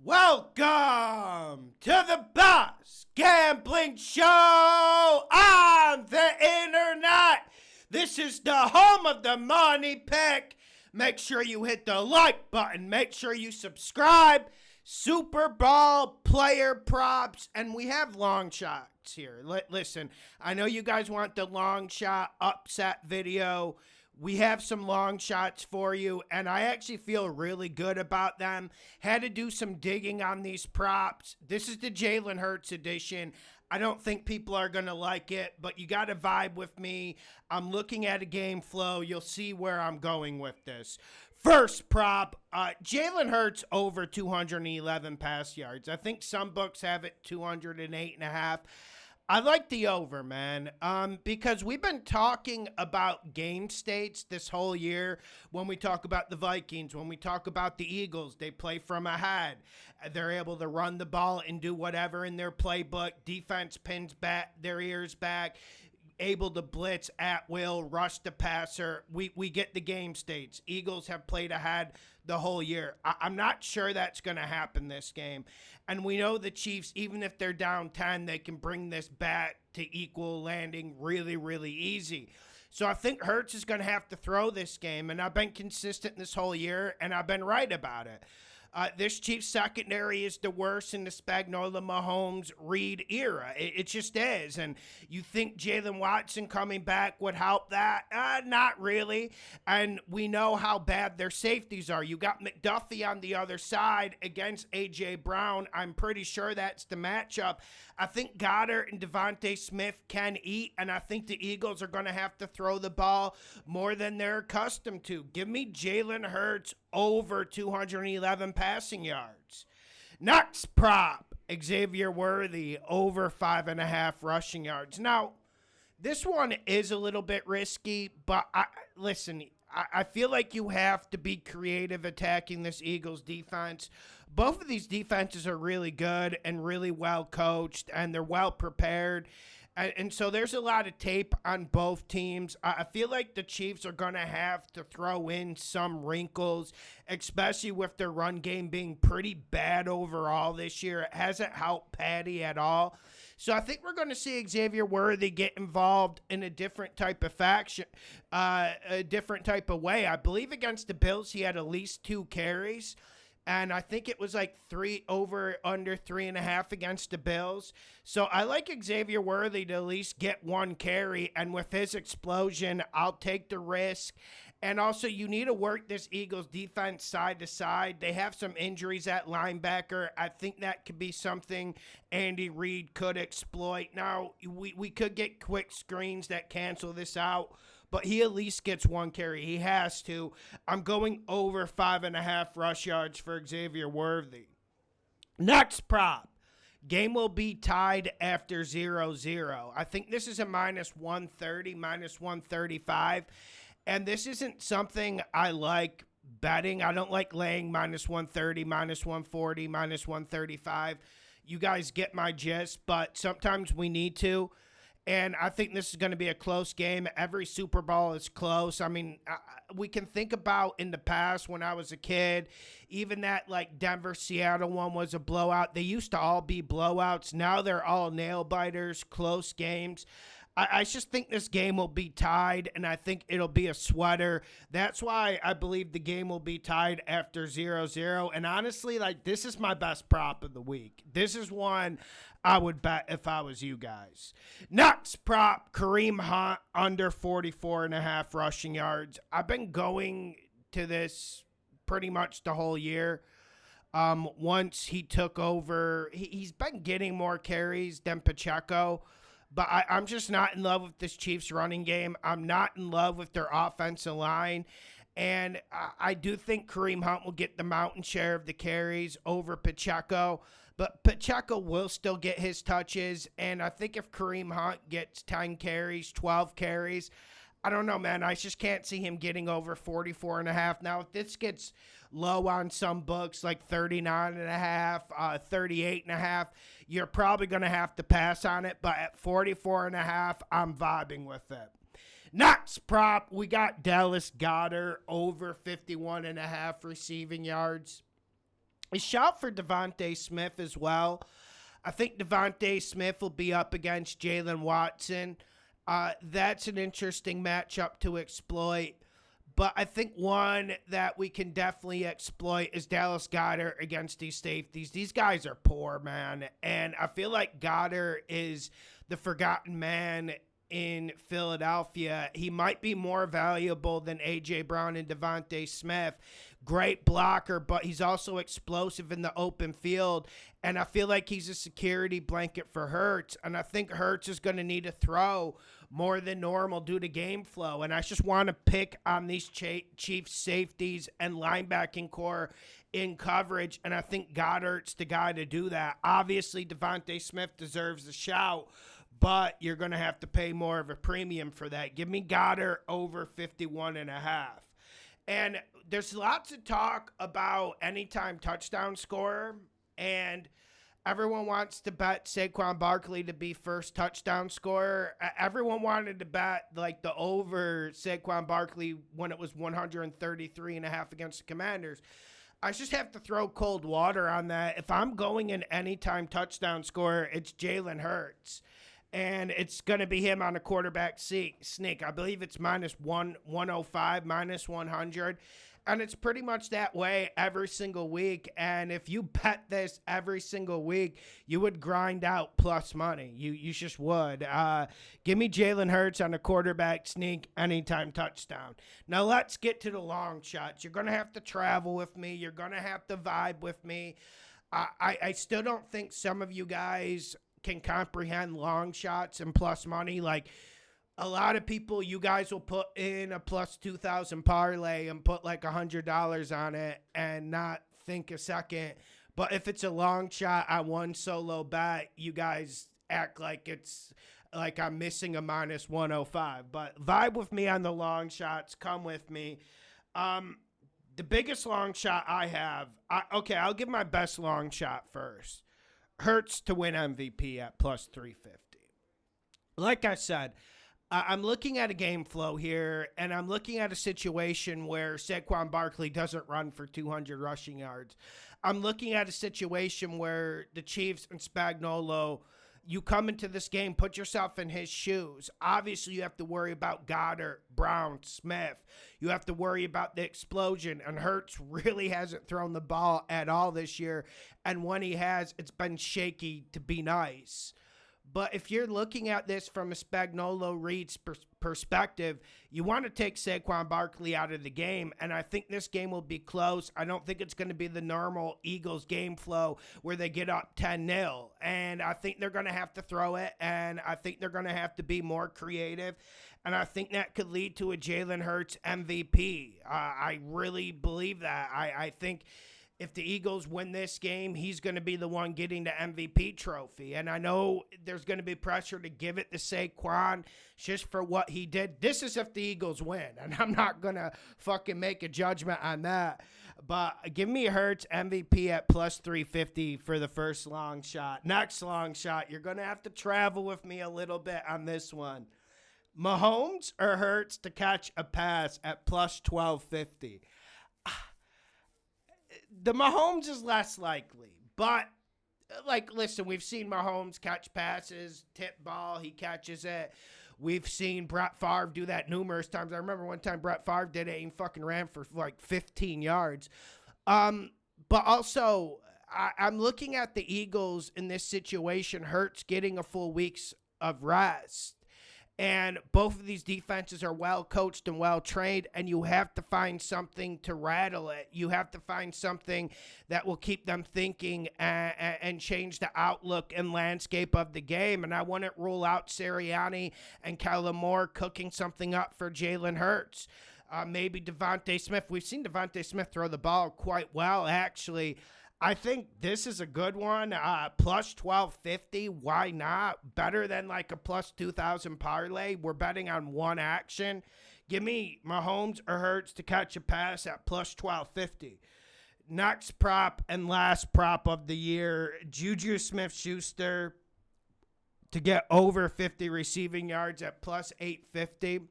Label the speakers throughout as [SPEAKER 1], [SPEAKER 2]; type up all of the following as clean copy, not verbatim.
[SPEAKER 1] Welcome to the best gambling show on the internet. This is the home of the money pick. Make sure you hit the like button. Make sure you subscribe. Superbowl player props. And we have long shots here. Listen, I know you guys want the long shot upset video. We have some long shots for you, and I actually feel really good about them. Had to do some digging on these props. This is the Jalen Hurts edition. I don't think people are going to like it, but you got to vibe with me. I'm looking at a game flow. You'll see where I'm going with this. First prop, Jalen Hurts over 211 pass yards. I think some books have it 208.5. I like the over, man, because we've been talking about game states this whole year. When we talk about the Vikings, when we talk about the Eagles, they play from ahead. They're able to run the ball and do whatever in their playbook. Defense pins back their ears back, able to blitz at will, rush the passer. We get the game states. Eagles have played ahead the whole year. I'm not sure that's going to happen this game. And we know the Chiefs, even if they're down 10, they can bring this back to equal landing really, really easy. So I think Hurts is going to have to throw this game. And I've been consistent this whole year, and I've been right about it. This Chiefs secondary is the worst in the Spagnuolo, Mahomes, Reed era. It just is. And you think Jalen Watson coming back would help that? Not really. And we know how bad their safeties are. You got McDuffie on the other side against A.J. Brown. I'm pretty sure that's the matchup. I think Goddard and Devontae Smith can eat, and I think the Eagles are going to have to throw the ball more than they're accustomed to. Give me Jalen Hurts over 211 passing yards. Next prop, Xavier Worthy over 5.5 rushing yards. Now, this one is a little bit risky, but listen, I feel like you have to be creative attacking this Eagles defense. Both of these defenses are really good and really well coached, and they're well prepared. And so there's a lot of tape on both teams. I feel like the Chiefs are going to have to throw in some wrinkles, especially with their run game being pretty bad overall this year. It hasn't helped Patty at all. So I think we're going to see Xavier Worthy get involved in a different type of faction, a different type of way. I believe against the Bills he had at least 2 carries. And I think it was like under 3.5 against the Bills. So I like Xavier Worthy to at least get 1 carry. And with his explosion, I'll take the risk. And also, you need to work this Eagles defense side to side. They have some injuries at linebacker. I think that could be something Andy Reid could exploit. Now, we could get quick screens that cancel this out, but he at least gets 1 carry. He has to. I'm going over 5.5 rush yards for Xavier Worthy. Next prop. Game will be tied after 0-0. I think this is a -130, -135. And this isn't something I like betting. I don't like laying -130, -140, -135. You guys get my gist, but sometimes we need to. And I think this is going to be a close game. Every Super Bowl is close. I mean, we can think about in the past when I was a kid, even that like Denver-Seattle one was a blowout. They used to all be blowouts. Now they're all nail-biters, close games. I just think this game will be tied, and I think it'll be a sweater. That's why I believe the game will be tied after 0-0. And honestly, like, this is my best prop of the week. This is one I would bet if I was you guys. Next prop, Kareem Hunt under 44.5 rushing yards. I've been going to this pretty much the whole year. Once he took over, he's been getting more carries than Pacheco. But I'm just not in love with this Chiefs running game. I'm not in love with their offensive line. And I do think Kareem Hunt will get the mountain share of the carries over Pacheco. But Pacheco will still get his touches. And I think if Kareem Hunt gets 10 carries, 12 carries, I don't know, man. I just can't see him getting over 44.5. Now, if this gets low on some books, like 39.5, 38.5, you're probably going to have to pass on it. But at 44.5, I'm vibing with it. Next prop, we got Dallas Goedert over 51.5 receiving yards. A shout for Devontae Smith as well. I think Devontae Smith will be up against Jalen Watson. That's an interesting matchup to exploit. But I think one that we can definitely exploit is Dallas Goedert against these safeties. These guys are poor, man. And I feel like Goedert is the forgotten man in Philadelphia. He might be more valuable than A.J. Brown and Devontae Smith. Great blocker, but he's also explosive in the open field. And I feel like he's a security blanket for Hurts. And I think Hurts is going to need to throw more than normal due to game flow. And I just want to pick on these Chiefs safeties and linebacking core in coverage. And I think Goddard's the guy to do that. Obviously, Devontae Smith deserves a shout, but you're going to have to pay more of a premium for that. Give me Goddard over 51.5. And there's lots of talk about anytime touchdown scorer, and everyone wants to bet Saquon Barkley to be first touchdown scorer. Everyone wanted to bet like the over Saquon Barkley when it was 133.5 against the Commanders. I just have to throw cold water on that. If I'm going in anytime touchdown scorer, it's Jalen Hurts. And it's going to be him on a quarterback sneak. I believe it's minus 105, minus 100. And it's pretty much that way every single week. And if you bet this every single week, you would grind out plus money. You just would. Give me Jalen Hurts on a quarterback sneak, anytime touchdown. Now let's get to the long shots. You're going to have to travel with me. You're going to have to vibe with me. I still don't think some of you guys can comprehend long shots and plus money. Like a lot of people, you guys will put in a plus 2,000 parlay and put like $100 on it and not think a second. But if it's a long shot on one solo bet, you guys act like it's like I'm missing a minus 105. But vibe with me on the long shots. Come with me. The biggest long shot I have, I'll give my best long shot first. Hurts to win MVP at plus 350. Like I said, I'm looking at a game flow here, and I'm looking at a situation where Saquon Barkley doesn't run for 200 rushing yards. I'm looking at a situation where the Chiefs and Spagnuolo, you come into this game, put yourself in his shoes. Obviously, you have to worry about Goddard, Brown, Smith. You have to worry about the explosion. And Hurts really hasn't thrown the ball at all this year. And when he has, it's been shaky to be nice. But if you're looking at this from a Spagnuolo Reed's perspective, you want to take Saquon Barkley out of the game, and I think this game will be close. I don't think it's going to be the normal Eagles game flow where they get up 10-0, and I think they're going to have to throw it, and I think they're going to have to be more creative, and I think that could lead to a Jalen Hurts MVP. I really believe that. I think if the Eagles win this game, he's going to be the one getting the MVP trophy. And I know there's going to be pressure to give it to Saquon just for what he did. This is if the Eagles win, and I'm not going to fucking make a judgment on that. But give me Hurts MVP at plus 350 for the first long shot. Next long shot, you're going to have to travel with me a little bit on this one. Mahomes or Hurts to catch a pass at plus 1250. The Mahomes is less likely, but like, listen, we've seen Mahomes catch passes, tip ball, he catches it. We've seen Brett Favre do that numerous times. I remember one time Brett Favre did it and fucking ran for like 15 yards. But also, I'm looking at the Eagles in this situation. Hurts getting a full week's of rest. And both of these defenses are well coached and well trained, and you have to find something to rattle it. You have to find something that will keep them thinking and change the outlook and landscape of the game. And I wouldn't rule out Sirianni and Kellen Moore cooking something up for Jalen Hurts. Maybe Devontae Smith. We've seen Devontae Smith throw the ball quite well, actually. I think this is a good one. Plus 1250. Why not? Better than like a plus 2,000 parlay. We're betting on one action. Give me Mahomes or Hurts to catch a pass at plus 1250. Next prop and last prop of the year, Juju Smith-Schuster to get over 50 receiving yards at plus 850.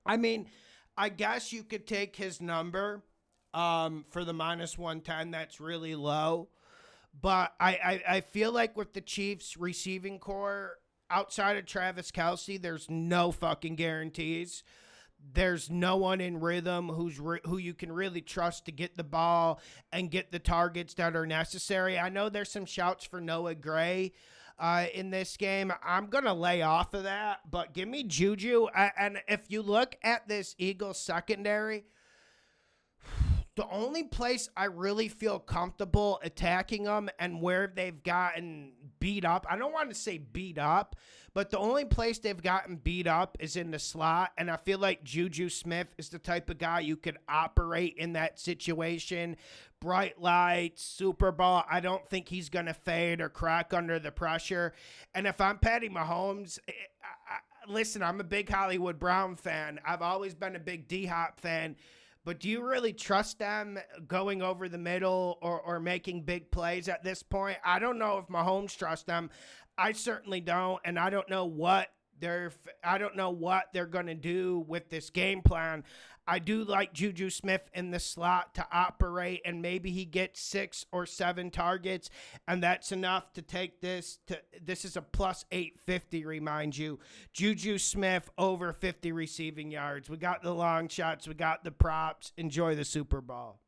[SPEAKER 1] I mean, I guess you could take his number. For the minus 110, that's really low. But I feel like with the Chiefs receiving core, outside of Travis Kelce, there's no fucking guarantees. There's no one in rhythm who you can really trust to get the ball and get the targets that are necessary. I know there's some shouts for Noah Gray in this game. I'm going to lay off of that, but give me Juju. And if you look at this Eagles secondary, the only place I really feel comfortable attacking them and where they've gotten beat up, I don't want to say beat up, but the only place they've gotten beat up is in the slot. And I feel like Juju Smith is the type of guy you could operate in that situation. Bright lights, Super Bowl. I don't think he's going to fade or crack under the pressure. And if I'm Patty Mahomes, listen, I'm a big Hollywood Brown fan. I've always been a big D-Hop fan. But do you really trust them going over the middle or making big plays at this point? I don't know if Mahomes trusts them. I certainly don't, and I don't know what they're going to do with this game plan. I do like Juju Smith in the slot to operate, and maybe he gets 6 or 7 targets, and that's enough to take this to. This is a plus 850, remind you. Juju Smith over 50 receiving yards. We got the long shots. We got the props. Enjoy the Super Bowl.